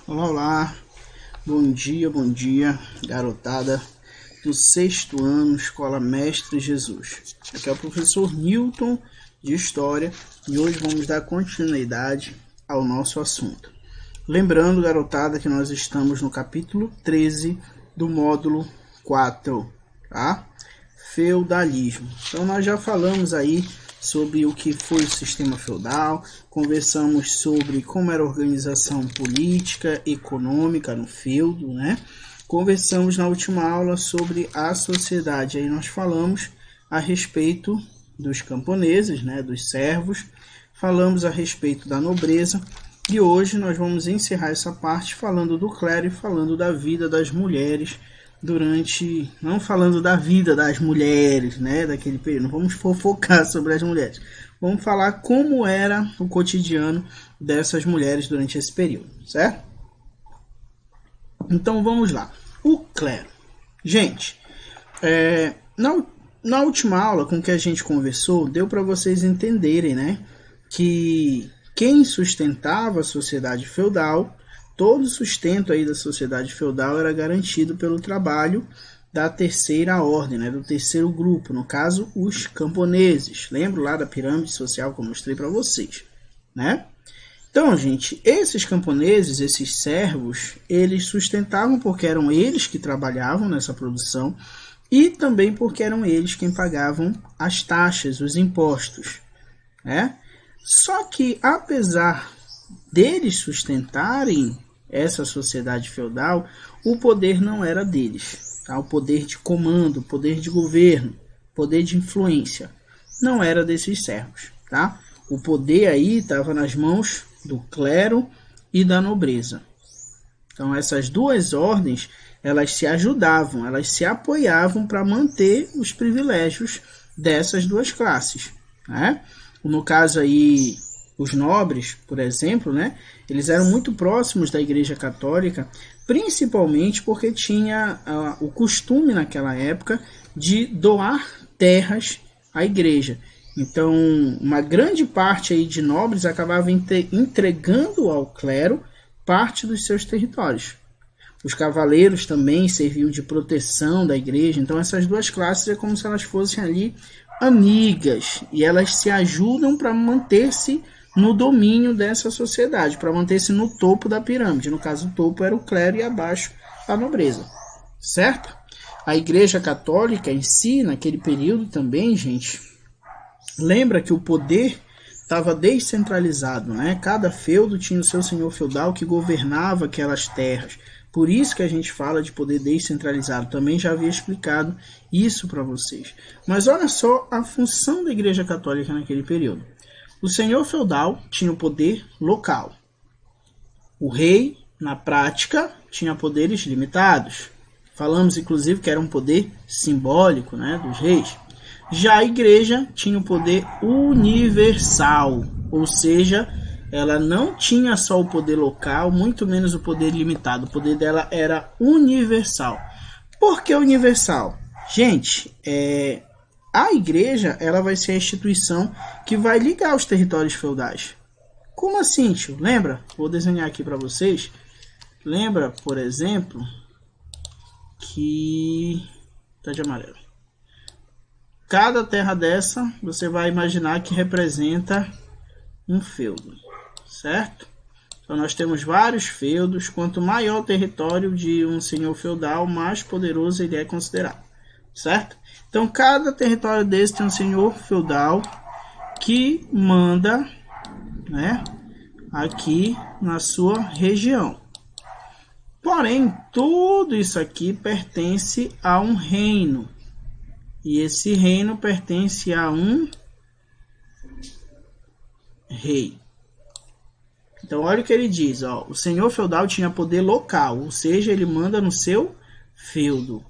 Olá, olá, bom dia, garotada do sexto ano, Escola Mestre Jesus. Aqui é o professor Newton de História e hoje vamos dar continuidade ao nosso assunto. Lembrando, garotada, que nós estamos no capítulo 13 do módulo 4, tá? Feudalismo. Então nós já falamos aí sobre o que foi o sistema feudal, conversamos sobre como era a organização política, econômica no feudo, né? Conversamos na última aula sobre a sociedade, aí nós falamos a respeito dos camponeses, né, dos servos, falamos a respeito da nobreza, e hoje nós vamos encerrar essa parte falando do clero e falando da vida das mulheres durante, não falando da vida das mulheres, né, daquele período, não vamos focar sobre as mulheres, vamos falar como era o cotidiano dessas mulheres durante esse período, certo? Então vamos lá, o clero. Gente, na última aula com que a gente conversou, deu para vocês entenderem, né, que quem sustentava a sociedade feudal, todo o sustento aí da sociedade feudal era garantido pelo trabalho da terceira ordem, né, do terceiro grupo, no caso, os camponeses. Lembro lá da pirâmide social que eu mostrei para vocês, né? Então, gente, esses camponeses, esses servos, eles sustentavam porque eram eles que trabalhavam nessa produção e também porque eram eles quem pagavam as taxas, os impostos, né? Só que, apesar deles sustentarem essa sociedade feudal, o poder não era deles. Tá? O poder de comando, o poder de governo, o poder de influência, não era desses servos. Tá? O poder aí estava nas mãos do clero e da nobreza. Então, essas duas ordens, elas se ajudavam, elas se apoiavam para manter os privilégios dessas duas classes, né? No caso aí, os nobres, por exemplo, né, eles eram muito próximos da Igreja Católica, principalmente porque tinha o costume naquela época de doar terras à Igreja. Então, uma grande parte aí de nobres acabava entregando ao clero parte dos seus territórios. Os cavaleiros também serviam de proteção da Igreja. Então, essas duas classes é como se elas fossem ali amigas, e elas se ajudam para manter-se no domínio dessa sociedade, para manter-se no topo da pirâmide. No caso, o topo era o clero e abaixo a nobreza, certo? A Igreja Católica em si, naquele período também, gente, lembra que o poder estava descentralizado, né? Cada feudo tinha o seu senhor feudal que governava aquelas terras. Por isso que a gente fala de poder descentralizado. Também já havia explicado isso para vocês. Mas olha só a função da Igreja Católica naquele período. O senhor feudal tinha o poder local. O rei, na prática, tinha poderes limitados. Falamos, inclusive, que era um poder simbólico, né, dos reis. Já a Igreja tinha o poder universal, ou seja, ela não tinha só o poder local, muito menos o poder limitado. O poder dela era universal. Por que universal? Gente, a Igreja ela vai ser a instituição que vai ligar os territórios feudais. Como assim, tio? Lembra? Vou desenhar aqui para vocês. Lembra, por exemplo, que... tá de amarelo. Cada terra dessa, você vai imaginar que representa um feudo. Certo? Então nós temos vários feudos. Quanto maior o território de um senhor feudal, mais poderoso ele é considerado, certo? Então cada território desse tem um senhor feudal que manda, né, aqui na sua região. Porém, tudo isso aqui pertence a um reino, e esse reino pertence a um rei. Então, olha o que ele diz, ó, o senhor feudal tinha poder local, ou seja, ele manda no seu feudo.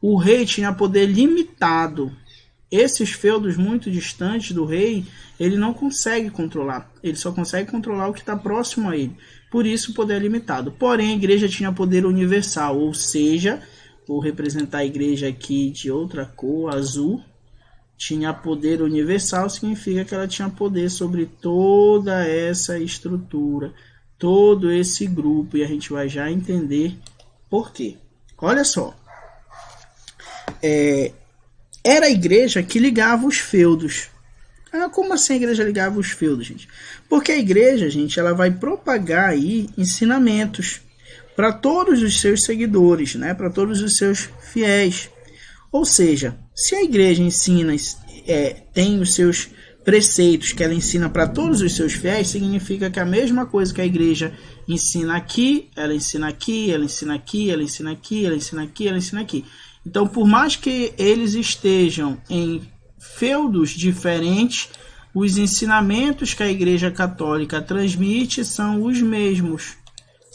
O rei tinha poder limitado. Esses feudos muito distantes do rei, ele não consegue controlar. Ele só consegue controlar o que está próximo a ele. Por isso, o poder é limitado. Porém, a igreja tinha poder universal, ou seja, vou representar a igreja aqui de outra cor, azul. Tinha poder universal, significa que ela tinha poder sobre toda essa estrutura, todo esse grupo e a gente vai já entender por quê. Olha só, era a igreja que ligava os feudos. Como assim a igreja ligava os feudos, gente? Porque a igreja, gente, ela vai propagar aí ensinamentos para todos os seus seguidores, né? Para todos os seus fiéis. Ou seja, se a igreja ensina, tem os seus preceitos que ela ensina para todos os seus fiéis, significa que a mesma coisa que a igreja ensina aqui, ela ensina aqui, ela ensina aqui, ela ensina aqui, ela ensina aqui, ela ensina aqui. Então, por mais que eles estejam em feudos diferentes, os ensinamentos que a Igreja Católica transmite são os mesmos.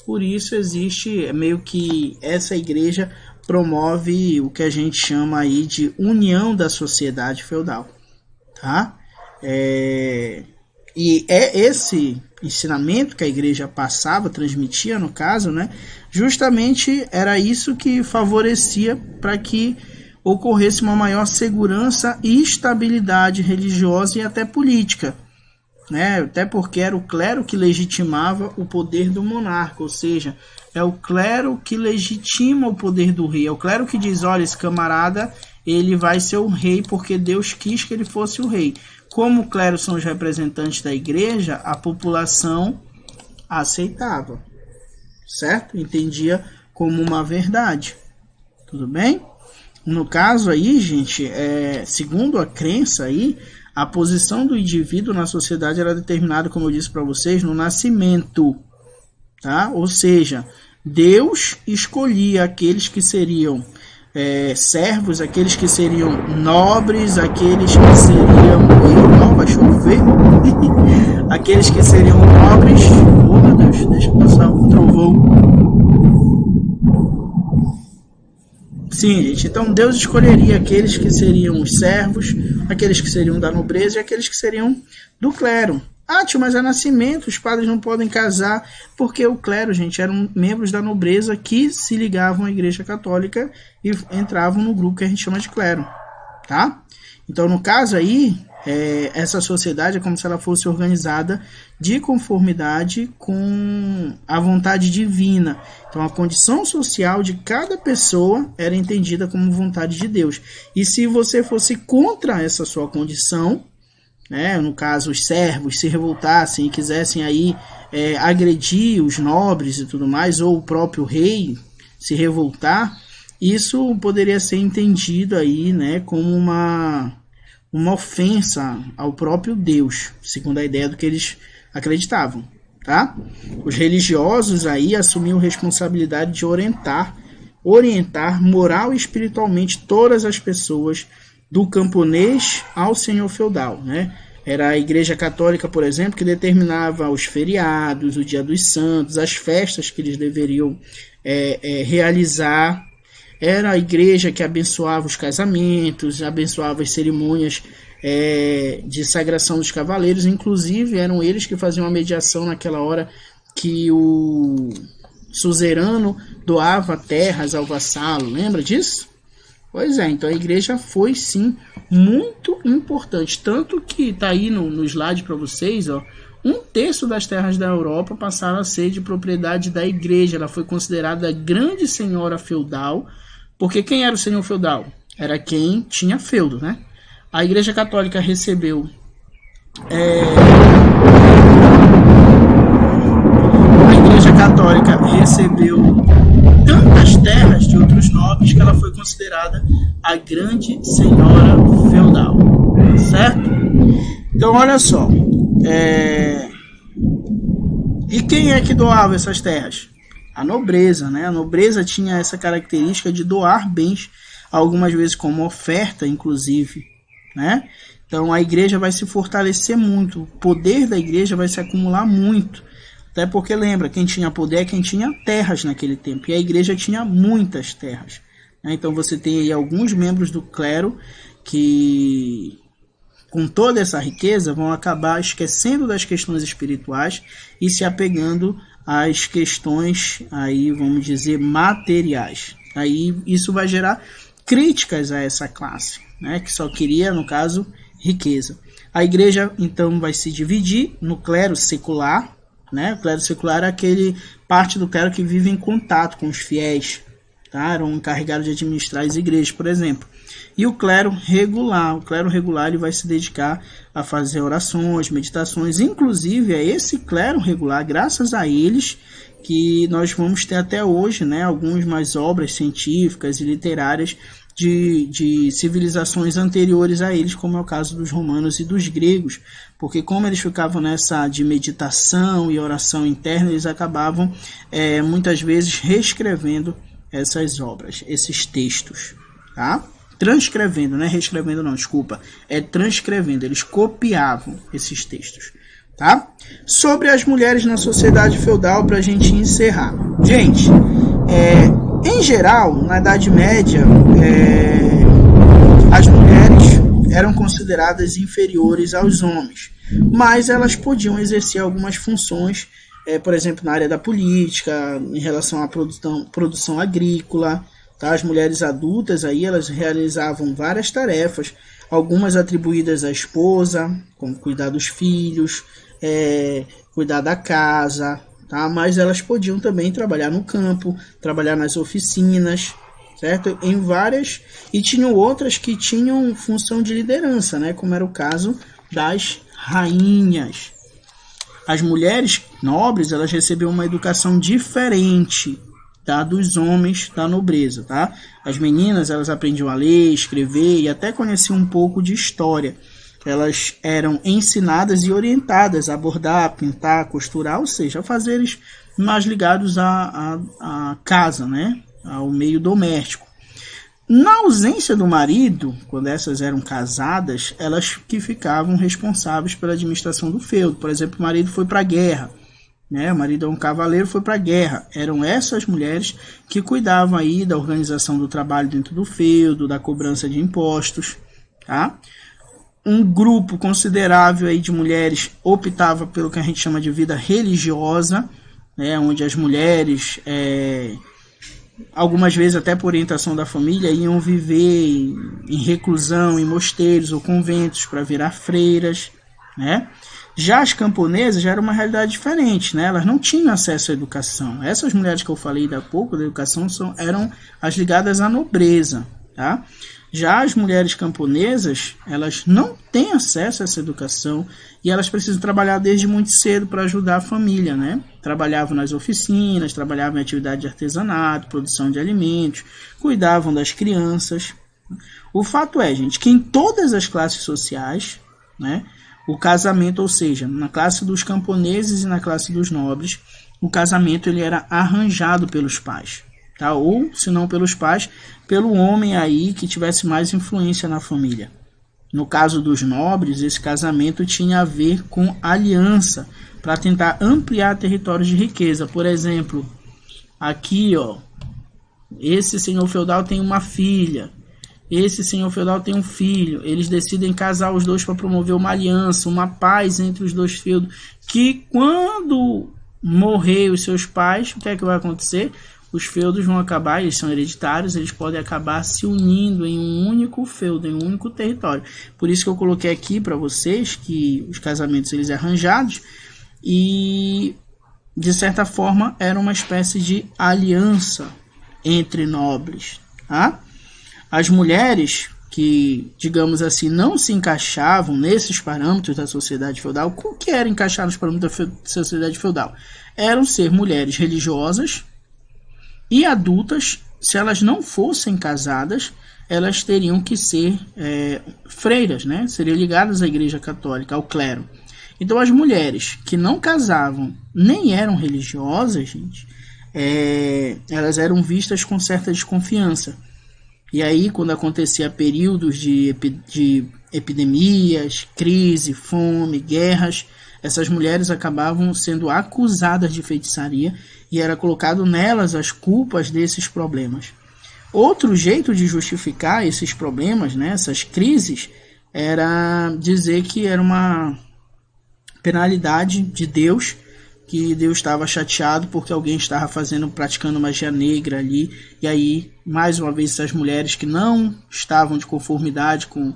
Por isso existe meio que essa igreja promove o que a gente chama aí de união da sociedade feudal, tá? E é esse ensinamento que a igreja passava, transmitia no caso, né? Justamente era isso que favorecia para que ocorresse uma maior segurança e estabilidade religiosa e até política, né? Até porque era o clero que legitimava o poder do monarca, ou seja, é o clero que legitima o poder do rei, é o clero que diz, olha, esse camarada, ele vai ser o rei porque Deus quis que ele fosse o rei. Como o clero são os representantes da igreja, a população aceitava, certo? Entendia como uma verdade, tudo bem? No caso aí, gente, segundo a crença aí, a posição do indivíduo na sociedade era determinada, como eu disse para vocês, no nascimento, tá? Ou seja, Deus escolhia aqueles que seriam servos, aqueles que seriam nobres, aqueles que seriam... Não, vai chover. Aqueles que seriam nobres... Oh, meu Deus, deixa eu passar o trovão. Sim, gente, então Deus escolheria aqueles que seriam os servos, aqueles que seriam da nobreza e aqueles que seriam do clero. Tio, mas é nascimento, os padres não podem casar, porque o clero, gente, eram membros da nobreza que se ligavam à igreja católica e entravam no grupo que a gente chama de clero, tá? Então, no caso aí, essa sociedade é como se ela fosse organizada de conformidade com a vontade divina. Então, a condição social de cada pessoa era entendida como vontade de Deus. E se você fosse contra essa sua condição, no caso, os servos se revoltassem e quisessem aí agredir os nobres e tudo mais, ou o próprio rei se revoltar, isso poderia ser entendido aí, né, como uma ofensa ao próprio Deus, segundo a ideia do que eles acreditavam, tá? Os religiosos aí assumiam responsabilidade de orientar moral e espiritualmente todas as pessoas, do camponês ao senhor feudal, né? Era a igreja católica, por exemplo, que determinava os feriados, o dia dos santos, as festas que eles deveriam realizar. Era a igreja que abençoava os casamentos, abençoava as cerimônias de sagração dos cavaleiros. Inclusive, eram eles que faziam a mediação naquela hora que o suzerano doava terras ao vassalo. Lembra disso? Pois é, então a igreja foi sim muito importante, tanto que está aí no slide para vocês, ó, 1/3 das terras da Europa passaram a ser de propriedade da igreja. Ela foi considerada a grande senhora feudal, porque quem era o senhor feudal? Era quem tinha feudo, né? A igreja católica recebeu tantas terras de outros nobres que ela foi considerada a grande senhora feudal, certo? Então olha só, e quem é que doava essas terras? A nobreza, né? A nobreza tinha essa característica de doar bens, algumas vezes como oferta, inclusive, né? Então a igreja vai se fortalecer muito, o poder da igreja vai se acumular muito. Até porque, lembra, quem tinha poder é quem tinha terras naquele tempo. E a igreja tinha muitas terras, né? Então você tem aí alguns membros do clero que, com toda essa riqueza, vão acabar esquecendo das questões espirituais e se apegando às questões, aí, vamos dizer, materiais. Aí isso vai gerar críticas a essa classe, né? Que só queria, no caso, riqueza. A igreja, então, vai se dividir no clero secular, né? O clero secular é aquele parte do clero que vive em contato com os fiéis, tá? Eram encarregados de administrar as igrejas, por exemplo. E o clero regular ele vai se dedicar a fazer orações, meditações, inclusive é esse clero regular, graças a eles, que nós vamos ter até hoje, né, algumas obras científicas e literárias de civilizações anteriores a eles, como é o caso dos romanos e dos gregos, porque como eles ficavam nessa de meditação e oração interna, eles acabavam muitas vezes reescrevendo essas obras, esses textos, tá? Transcrevendo, não é reescrevendo não, desculpa, é transcrevendo, eles copiavam esses textos, tá? Sobre as mulheres na sociedade feudal, para a gente encerrar. Gente, em geral, na Idade Média, as mulheres eram consideradas inferiores aos homens, mas elas podiam exercer algumas funções, por exemplo, na área da política, em relação à produção agrícola, tá? As mulheres adultas aí, elas realizavam várias tarefas, algumas atribuídas à esposa, como cuidar dos filhos, cuidar da casa, tá? Mas elas podiam também trabalhar no campo, trabalhar nas oficinas, certo? Em várias, e tinham outras que tinham função de liderança, né? Como era o caso das rainhas. As mulheres nobres, elas recebiam uma educação diferente, tá, dos homens da nobreza, tá? As meninas, elas aprendiam a ler, escrever e até conheciam um pouco de história. Elas eram ensinadas e orientadas a bordar, pintar, costurar, ou seja, a fazeres mais ligados à casa, né? Ao meio doméstico. Na ausência do marido, quando essas eram casadas, elas que ficavam responsáveis pela administração do feudo. Por exemplo, o marido foi para a guerra, né? O marido é um cavaleiro, foi para a guerra. Eram essas mulheres que cuidavam aí da organização do trabalho dentro do feudo, da cobrança de impostos, tá? Um grupo considerável aí de mulheres optava pelo que a gente chama de vida religiosa, né? Onde as mulheres, algumas vezes até por orientação da família, iam viver em reclusão, em mosteiros ou conventos para virar freiras, né? Já as camponesas já era uma realidade diferente, né? Elas não tinham acesso à educação. Essas mulheres que eu falei há pouco da educação eram as ligadas à nobreza, tá? Já as mulheres camponesas, elas não têm acesso a essa educação e elas precisam trabalhar desde muito cedo para ajudar a família, né? Trabalhavam nas oficinas, trabalhavam em atividade de artesanato, produção de alimentos, cuidavam das crianças. O fato é, gente, que em todas as classes sociais, né, o casamento, ou seja, na classe dos camponeses e na classe dos nobres, o casamento ele era arranjado pelos pais, tá? Ou, se não pelos pais, pelo homem aí que tivesse mais influência na família. No caso dos nobres, esse casamento tinha a ver com aliança, para tentar ampliar territórios de riqueza. Por exemplo, aqui, ó, esse senhor feudal tem uma filha, esse senhor feudal tem um filho, eles decidem casar os dois para promover uma aliança, uma paz entre os dois feudos, que quando morrer os seus pais, o que é que vai acontecer? Os feudos vão acabar, eles são hereditários, eles podem acabar se unindo em um único feudo, em um único território. Por isso que eu coloquei aqui para vocês que os casamentos eles arranjados e, de certa forma, era uma espécie de aliança entre nobres, tá? As mulheres que, digamos assim, não se encaixavam nesses parâmetros da sociedade feudal, o que era encaixar nos parâmetros da sociedade feudal? Eram ser mulheres religiosas e adultas. Se elas não fossem casadas, elas teriam que ser freiras, né? Seriam ligadas à Igreja Católica, ao clero. Então, as mulheres que não casavam nem eram religiosas, gente, elas eram vistas com certa desconfiança. E aí, quando acontecia períodos de epidemias, crise, fome, guerras, essas mulheres acabavam sendo acusadas de feitiçaria e era colocado nelas as culpas desses problemas. Outro jeito de justificar esses problemas, né, essas crises, era dizer que era uma penalidade de Deus, que Deus estava chateado porque alguém estava praticando magia negra ali, e aí, mais uma vez, essas mulheres que não estavam de conformidade com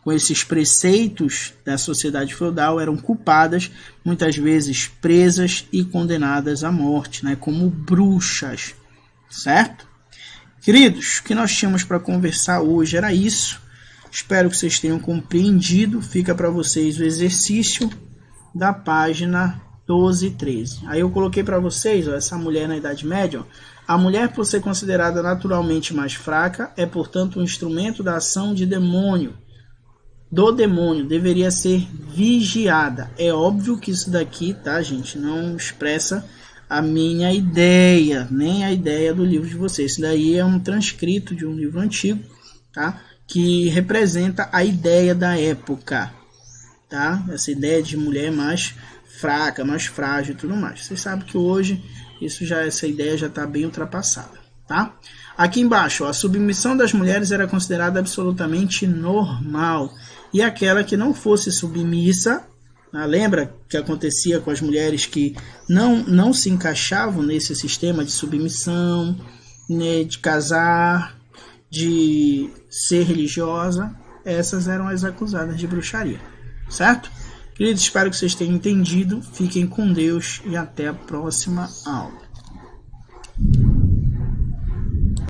com esses preceitos da sociedade feudal eram culpadas, muitas vezes presas e condenadas à morte, né, como bruxas, certo? Queridos, o que nós tínhamos para conversar hoje era isso. Espero que vocês tenham compreendido. Fica para vocês o exercício da página 12 e 13. Aí eu coloquei para vocês, ó, essa mulher na Idade Média. Ó, a mulher, por ser considerada naturalmente mais fraca, é, portanto, um instrumento da ação do demônio, deveria ser vigiada. É óbvio que isso daqui, tá, gente, não expressa a minha ideia, nem a ideia do livro de vocês. Isso daí é um transcrito de um livro antigo, tá? Que representa a ideia da época, tá? Essa ideia de mulher mais fraca, mais frágil e tudo mais. Vocês sabem que hoje essa ideia já está bem ultrapassada, tá? Aqui embaixo, ó, a submissão das mulheres era considerada absolutamente normal, e aquela que não fosse submissa, lembra que acontecia com as mulheres que não se encaixavam nesse sistema de submissão, né, de casar, de ser religiosa, essas eram as acusadas de bruxaria, certo? Queridos, espero que vocês tenham entendido. Fiquem com Deus e até a próxima aula.